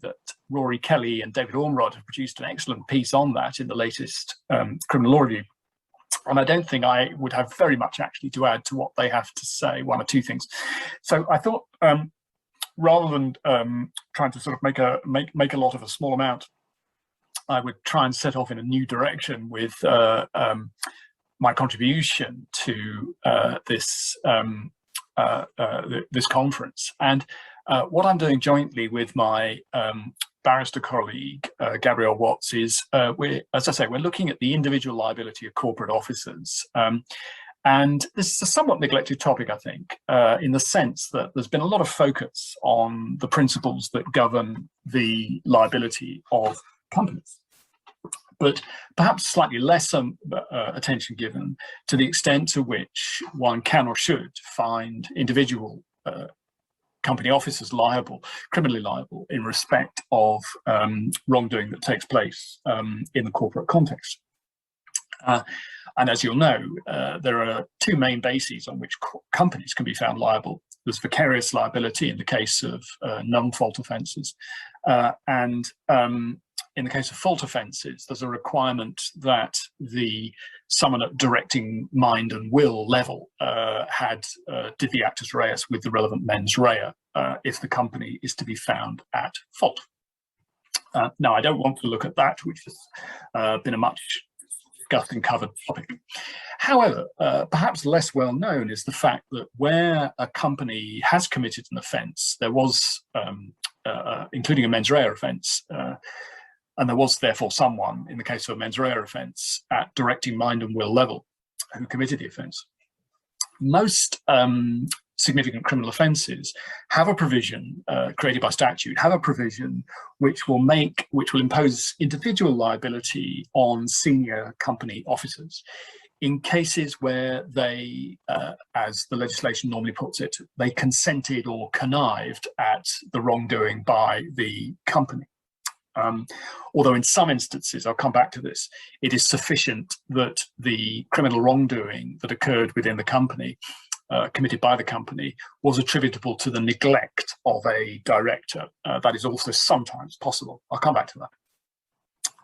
that Rory Kelly and David Ormrod have produced an excellent piece on that in the latest Criminal Law Review. And I don't think I would have very much actually to add to what they have to say, one or two things. So I thought rather than trying to sort of make a lot of a small amount, I would try and set off in a new direction with my contribution to this this conference. And what I'm doing jointly with my barrister colleague, Gabrielle Watts, is as I say, we're looking at the individual liability of corporate officers. And this is a somewhat neglected topic, I think, in the sense that there's been a lot of focus on the principles that govern the liability of companies, but perhaps slightly less attention given to the extent to which one can or should find individual company officers liable, criminally liable, in respect of wrongdoing that takes place in the corporate context. And as you'll know, there are two main bases on which companies can be found liable. There's vicarious liability in the case of non-fault offences, and in the case of fault offences, there's a requirement that someone at directing mind and will level did the actus reus with the relevant mens rea if the company is to be found at fault. Now, I don't want to look at that, which has been a much discussed and covered topic. However, perhaps less well known is the fact that where a company has committed an offence, there was, including a mens rea offence, and there was therefore someone, in the case of a mens rea offence, at directing mind and will level who committed the offence. Most significant criminal offences have a provision created by statute, have a provision which will impose individual liability on senior company officers in cases where they, as the legislation normally puts it, they consented or connived at the wrongdoing by the company. Although in some instances, I'll come back to this, it is sufficient that the criminal wrongdoing that occurred within the company, committed by the company, was attributable to the neglect of a director. That is also sometimes possible. I'll come back to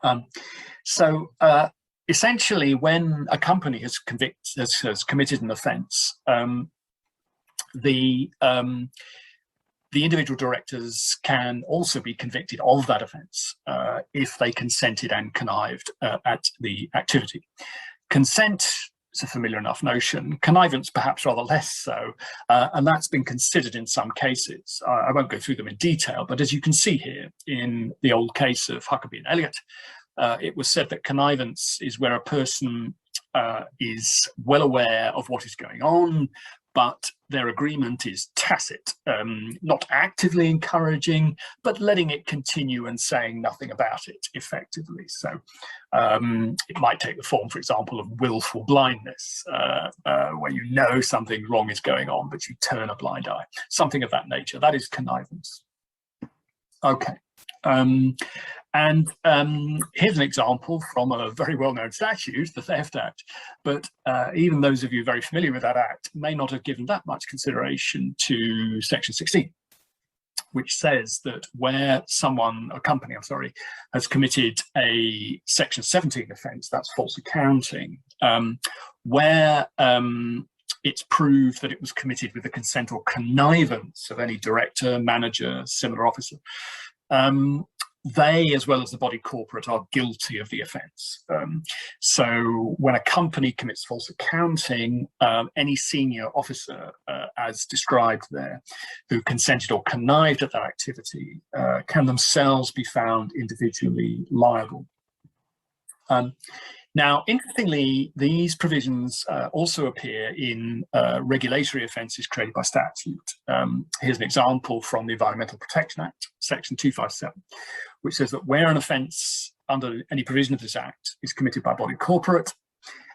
that. Essentially, when a company has committed an offence, the individual directors can also be convicted of that offence if they consented and connived at the activity. Consent is a familiar enough notion, connivance perhaps rather less so, and that's been considered in some cases. I won't go through them in detail, but as you can see here in the old case of Huckabee and Elliott, it was said that connivance is where a person is well aware of what is going on, but their agreement is tacit, not actively encouraging, but letting it continue and saying nothing about it effectively. So it might take the form, for example, of willful blindness, where you know something wrong is going on, but you turn a blind eye, something of that nature. That is connivance. Okay. Here's an example from a very well-known statute, the Theft Act, but even those of you very familiar with that act may not have given that much consideration to Section 16, which says that where a company, has committed a Section 17 offence, that's false accounting, where it's proved that it was committed with the consent or connivance of any director, manager, similar officer, they, as well as the body corporate, are guilty of the offence. So when a company commits false accounting, any senior officer, as described there, who consented or connived at that activity, can themselves be found individually liable. Now, interestingly, these provisions also appear in regulatory offences created by statute. Here's an example from the Environmental Protection Act, Section 257, which says that where an offence under any provision of this Act is committed by body corporate,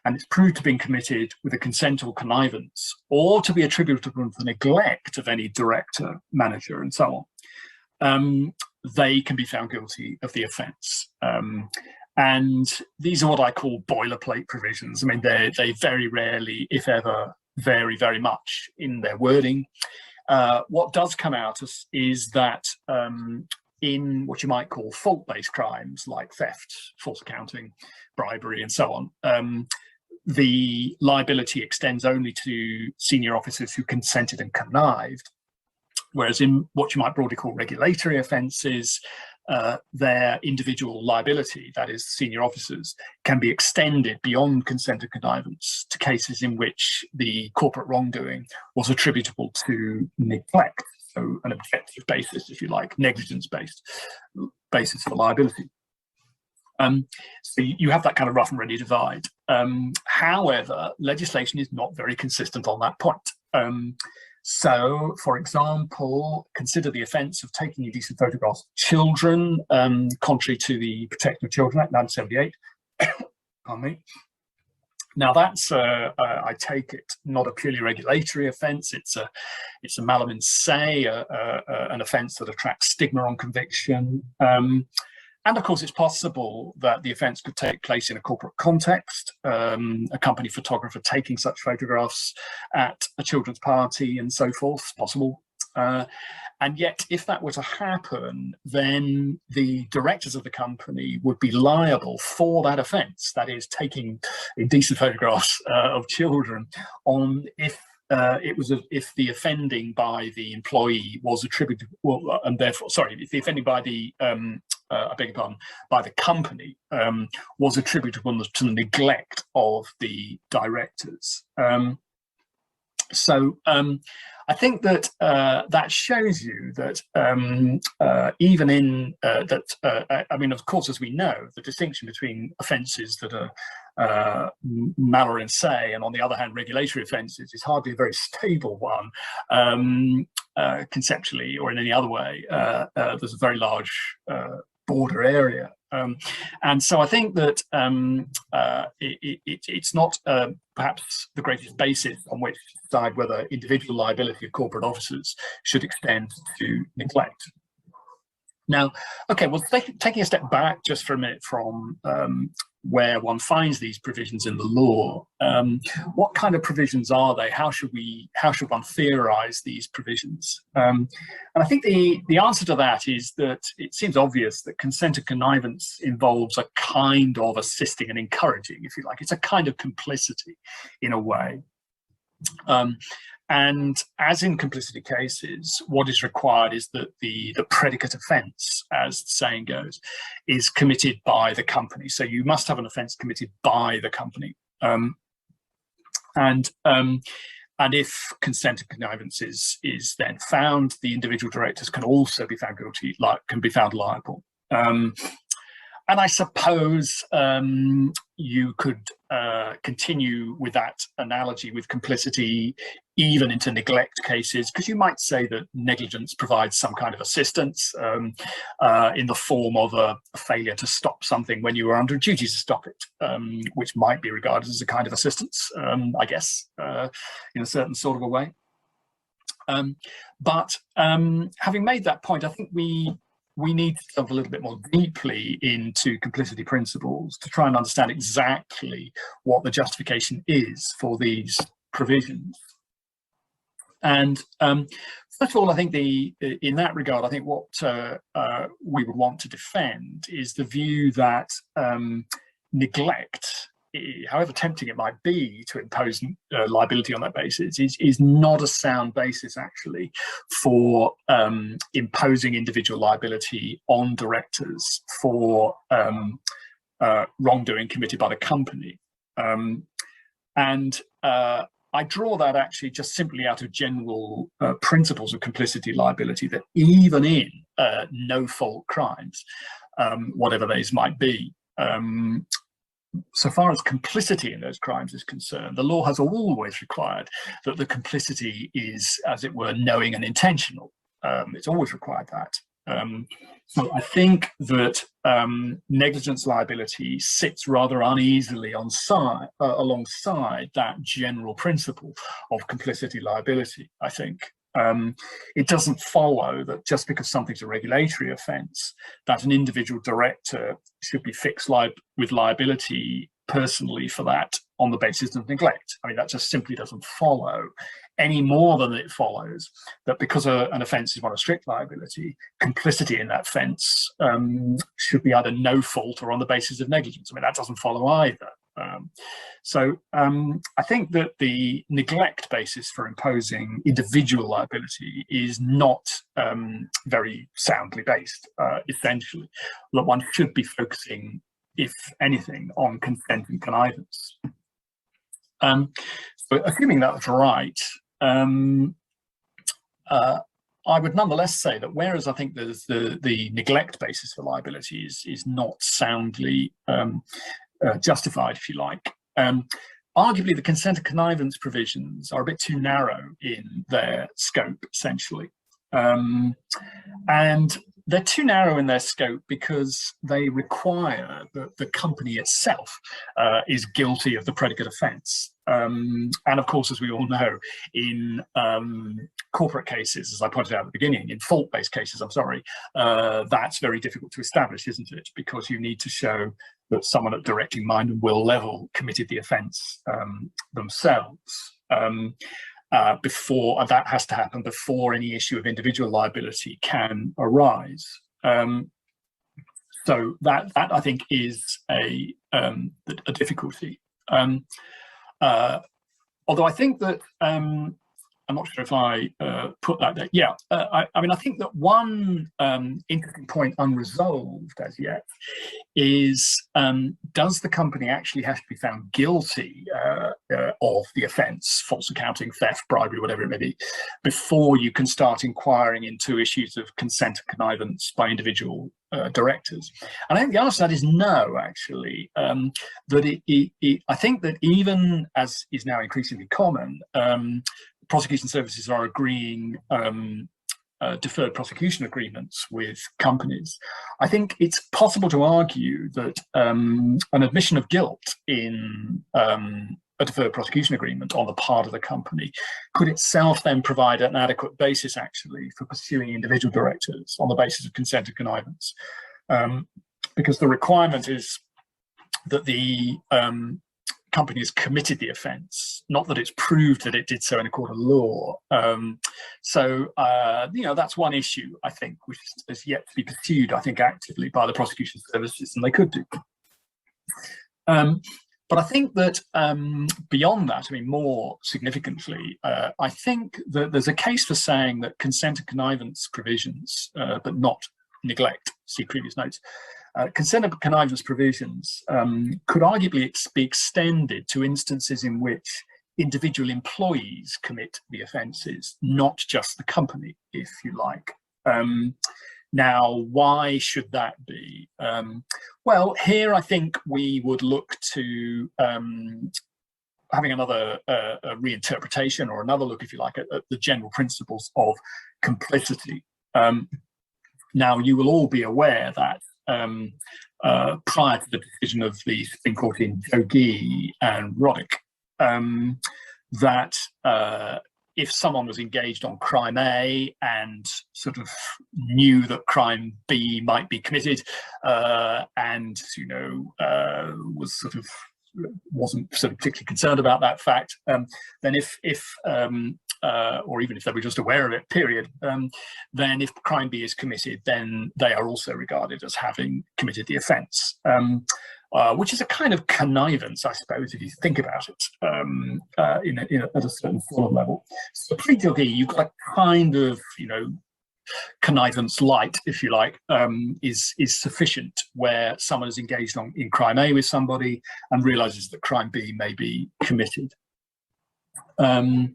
and it's proved to have been committed with a consent or connivance, or to be attributable to the neglect of any director, manager, and so on, they can be found guilty of the offence. And these are what I call boilerplate provisions. I mean, they very rarely, if ever, vary very much in their wording. What does come out is that in what you might call fault-based crimes like theft, false accounting, bribery, and so on, the liability extends only to senior officers who consented and connived. Whereas in what you might broadly call regulatory offences, their individual liability, that is senior officers, can be extended beyond consent and connivance to cases in which the corporate wrongdoing was attributable to neglect, so an objective basis, if you like, negligence-based basis for liability. So you have that kind of rough and ready divide. However, legislation is not very consistent on that point. So, for example, consider the offence of taking indecent photographs of children, contrary to the Protection of Children Act 1978. Pardon me. Now, that's, I take it, not a purely regulatory offence. It's a malum in se, an offence that attracts stigma on conviction. And of course, it's possible that the offence could take place in a corporate context, a company photographer taking such photographs at a children's party and so forth. It's possible. And yet, if that were to happen, then the directors of the company would be liable for that offence, that is, taking indecent photographs of children, on if the offending by the employee was attributable, and therefore, sorry, if the offending by the I beg your pardon, by the company was attributable to the neglect of the directors. So I think that that shows you that even in I mean, of course, as we know, the distinction between offences that are malum in se and, on the other hand, regulatory offences is hardly a very stable one. Conceptually or in any other way, there's a very large border area. And so I think that it's not perhaps the greatest basis on which to decide whether individual liability of corporate officers should extend to neglect. Now, okay, well, taking a step back just for a minute from where one finds these provisions in the law, what kind of provisions are they? How should one theorize these provisions? And I think the answer to that is that it seems obvious that consent and connivance involves a kind of assisting and encouraging, if you like. It's a kind of complicity in a way. And as in complicity cases, what is required is that the predicate offence, as the saying goes, is committed by the company. So you must have an offence committed by the company. And if consent and connivance is then found, the individual directors can also be found guilty, can be found liable. And I suppose you could continue with that analogy with complicity even into neglect cases, because you might say that negligence provides some kind of assistance in the form of a failure to stop something when you were under duty to stop it, which might be regarded as a kind of assistance, I guess, in a certain sort of a way. But having made that point, I think we need to delve a little bit more deeply into complicity principles to try and understand exactly what the justification is for these provisions. And first of all, I think in that regard, I think what we would want to defend is the view that neglect, however tempting it might be to impose liability on that basis, is not a sound basis actually for imposing individual liability on directors for wrongdoing committed by the company. And I draw that actually just simply out of general principles of complicity liability, that even in no-fault crimes, whatever those might be, so far as complicity in those crimes is concerned, the law has always required that the complicity is, as it were, knowing and intentional. It's always required that. So I think that negligence liability sits rather uneasily alongside that general principle of complicity liability, I think. It doesn't follow that just because something's a regulatory offence, that an individual director should be fixed with liability personally for that on the basis of neglect. I mean, that just simply doesn't follow any more than it follows that because an offence is one of strict liability, complicity in that offence should be either no fault or on the basis of negligence. I mean, that doesn't follow either. I think that the neglect basis for imposing individual liability is not very soundly based, essentially. That one should be focusing, if anything, on consent and connivance. But assuming that's right, I would nonetheless say that whereas I think there's the neglect basis for liability is not soundly justified, if you like, arguably the consent and connivance provisions are a bit too narrow in their scope, essentially. And they're too narrow in their scope because they require that the company itself is guilty of the predicate offence. And of course, as we all know, in corporate cases, as I pointed out at the beginning, in fault-based cases, that's very difficult to establish, isn't it? Because you need to show that someone at directing mind and will level committed the offence themselves. Before that has to happen before any issue of individual liability can arise. So that I think is a difficulty. Although I think that I'm not sure if I put that there. Yeah, I mean, I think that one interesting point unresolved as yet is, does the company actually have to be found guilty of the offence, false accounting, theft, bribery, whatever it may be, before you can start inquiring into issues of consent and connivance by individual directors? And I think the answer to that is no, actually. That I think that even as is now increasingly common, prosecution services are agreeing deferred prosecution agreements with companies. I think it's possible to argue that an admission of guilt in a deferred prosecution agreement on the part of the company could itself then provide an adequate basis, actually, for pursuing individual directors on the basis of consent and connivance. Because the requirement is that the company has committed the offence, not that it's proved that it did so in a court of law. That's one issue, I think, which is yet to be pursued, I think, actively by the prosecution services, and they could do. But I think that beyond that, I mean, more significantly, I think that there's a case for saying that consent and connivance provisions, but not neglect, see previous notes, consent and connivance provisions could arguably be extended to instances in which individual employees commit the offences, not just the company, if you like. Now, why should that be? Well, here I think we would look to having another reinterpretation, or another look, if you like, at the general principles of complicity. Now, you will all be aware that prior to the decision of the Supreme Court in Jogee and Roddick, that if someone was engaged on crime A and sort of knew that crime B might be committed, and wasn't sort of particularly concerned about that fact, then or even if they were just aware of it, period, then if crime B is committed, then they are also regarded as having committed the offence, which is a kind of connivance, I suppose, if you think about it, at a certain sort of level. So pre-Jogee, you've got a kind of, connivance light, if you like, is sufficient, where someone is engaged in crime A with somebody and realises that crime B may be committed. So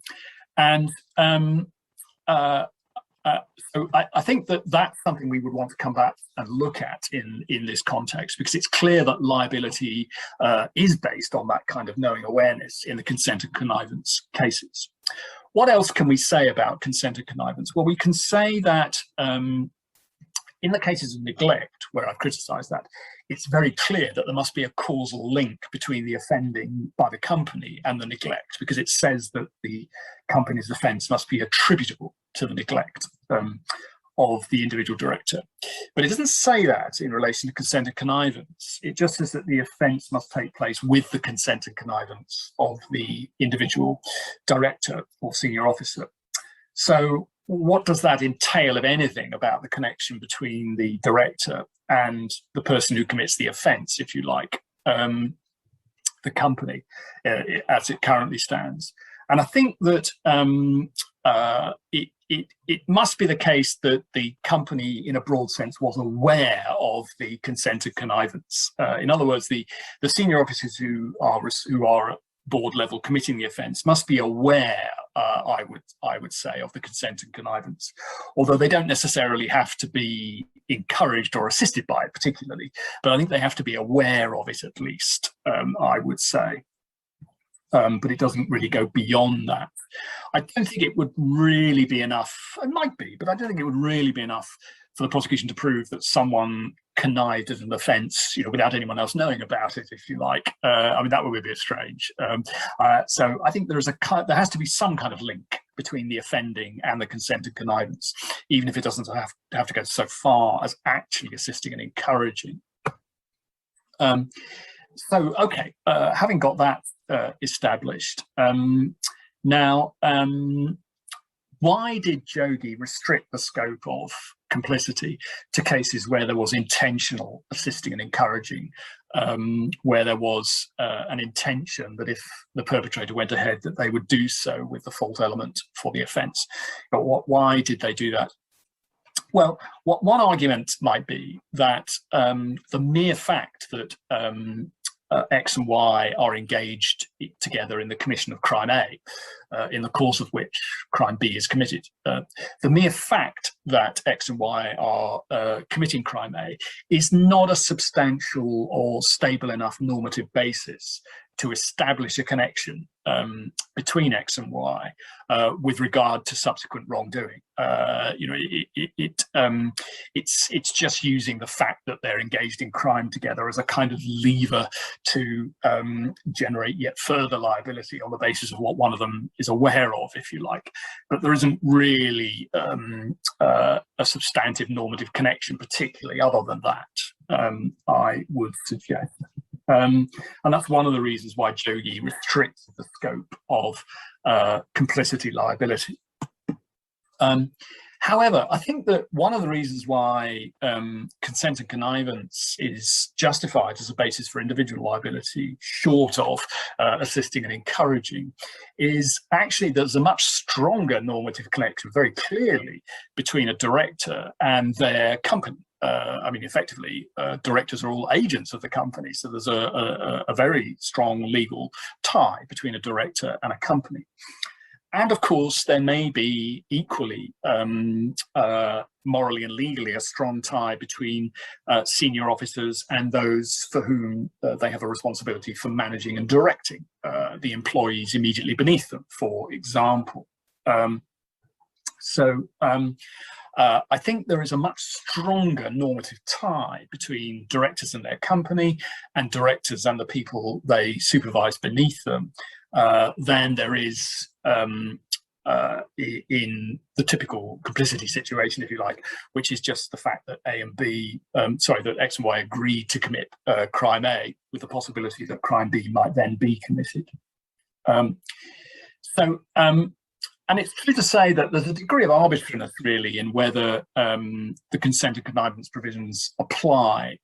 I think that that's something we would want to come back and look at in this context, because it's clear that liability is based on that kind of knowing awareness in the consent and connivance cases. What else can we say about consent and connivance? Well, we can say that in the cases of neglect, where I've criticised that, it's very clear that there must be a causal link between the offending by the company and the neglect, because it says that the company's offence must be attributable to the neglect. of the individual director. But it doesn't say that in relation to consent and connivance. It just says that the offence must take place with the consent and connivance of the individual director or senior officer. So what does that entail, if anything, about the connection between the director and the person who commits the offence, if you like, the company as it currently stands? And I think that it must be the case that the company, in a broad sense, was aware of the consent and connivance. In other words, the senior officers who are at board level committing the offence must be aware, I would say, of the consent and connivance, although they don't necessarily have to be encouraged or assisted by it particularly. But I think they have to be aware of it at least, I would say. But it doesn't really go beyond that. I don't think it would really be enough. It might be, but I don't think it would really be enough for the prosecution to prove that someone connived at an offence, without anyone else knowing about it, if you like. I mean, that would be a bit strange. So I think there has to be some kind of link between the offending and the consent and connivance, even if it doesn't have to go so far as actually assisting and encouraging. So, okay, having got that established, now, why did Jogee restrict the scope of complicity to cases where there was intentional assisting and encouraging, where there was an intention that if the perpetrator went ahead, that they would do so with the fault element for the offence? But why did they do that? Well, one argument might be that the mere fact that X and Y are engaged together in the commission of crime A, in the course of which crime B is committed. The mere fact that X and Y are committing crime A is not a substantial or stable enough normative basis to establish a connection between X and Y with regard to subsequent wrongdoing. It's just using the fact that they're engaged in crime together as a kind of lever to generate yet further liability on the basis of what one of them is aware of, if you like. But there isn't really a substantive normative connection, particularly, other than that, I would suggest. And that's one of the reasons why Jogee restricts the scope of complicity liability. However, I think that one of the reasons why consent and connivance is justified as a basis for individual liability, short of assisting and encouraging, is actually there's a much stronger normative connection, very clearly, between a director and their company. I mean, effectively, directors are all agents of the company, so there's a very strong legal tie between a director and a company. And of course, there may be equally morally and legally a strong tie between senior officers and those for whom they have a responsibility for managing and directing the employees immediately beneath them, for example. I think there is a much stronger normative tie between directors and their company and directors and the people they supervise beneath them than there is in the typical complicity situation, if you like, which is just the fact that that X and Y agreed to commit crime A with the possibility that crime B might then be committed. And it's true to say that there's a degree of arbitrariness, really, in whether the consent and connivance provisions apply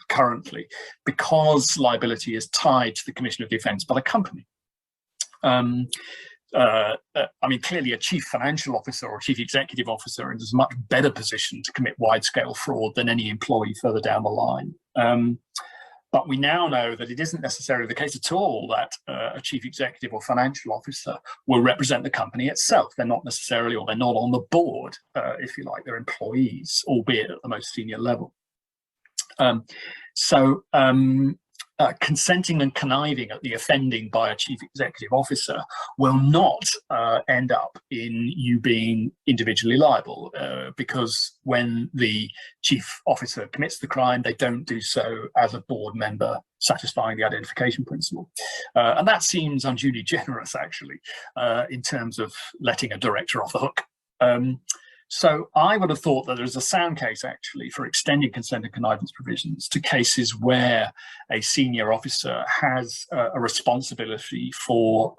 currently, because liability is tied to the commission of the offence by the company. I mean, clearly a chief financial officer or chief executive officer is a much better position to commit wide-scale fraud than any employee further down the line. But we now know that it isn't necessarily the case at all that a chief executive or financial officer will represent the company itself. They're not necessarily, or they're not on the board, if you like, they're employees, albeit at the most senior level. Consenting and conniving at the offending by a chief executive officer will not end up in you being individually liable, because when the chief officer commits the crime, they don't do so as a board member satisfying the identification principle. And that seems unduly generous, actually, in terms of letting a director off the hook. So I would have thought that there's a sound case actually for extending consent and connivance provisions to cases where a senior officer has a responsibility for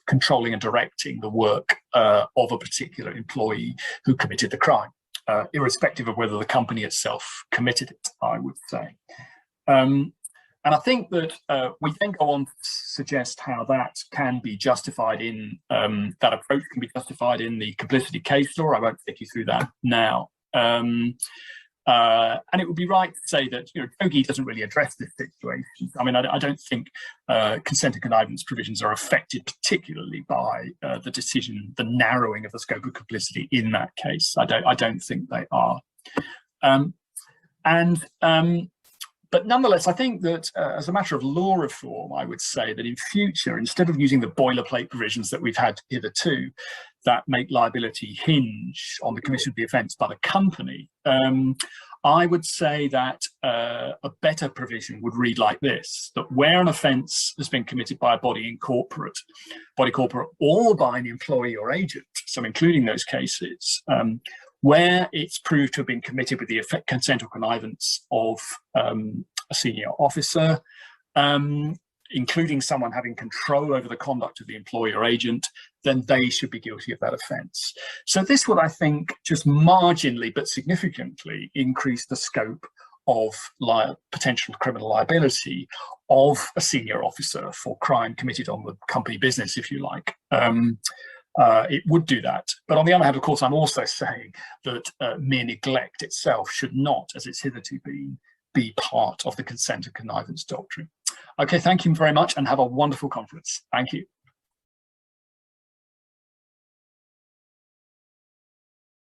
controlling and directing the work of a particular employee who committed the crime, irrespective of whether the company itself committed it, I would say. And I think that we then go on to suggest how that can be justified in, that approach can be justified in the complicity case law. I won't take you through that now. And it would be right to say that, you know, Jogee doesn't really address this situation. I mean, I don't think consent and connivance provisions are affected particularly by the decision, the narrowing of the scope of complicity in that case. I don't think they are. But nonetheless, I think that as a matter of law reform, I would say that in future, instead of using the boilerplate provisions that we've had hitherto that make liability hinge on the commission of the offence by the company, I would say that a better provision would read like this: that where an offence has been committed by a body corporate, or by an employee or agent, so including those cases, where it's proved to have been committed with the consent or connivance of a senior officer, including someone having control over the conduct of the employee or agent, then they should be guilty of that offence. So this would, I think, just marginally but significantly increase the scope of potential criminal liability of a senior officer for crime committed on the company business, if you like. It would do that. But on the other hand, of course, I'm also saying that mere neglect itself should not, as it's hitherto been, be part of the consent and connivance doctrine. Okay, thank you very much and have a wonderful conference. Thank you.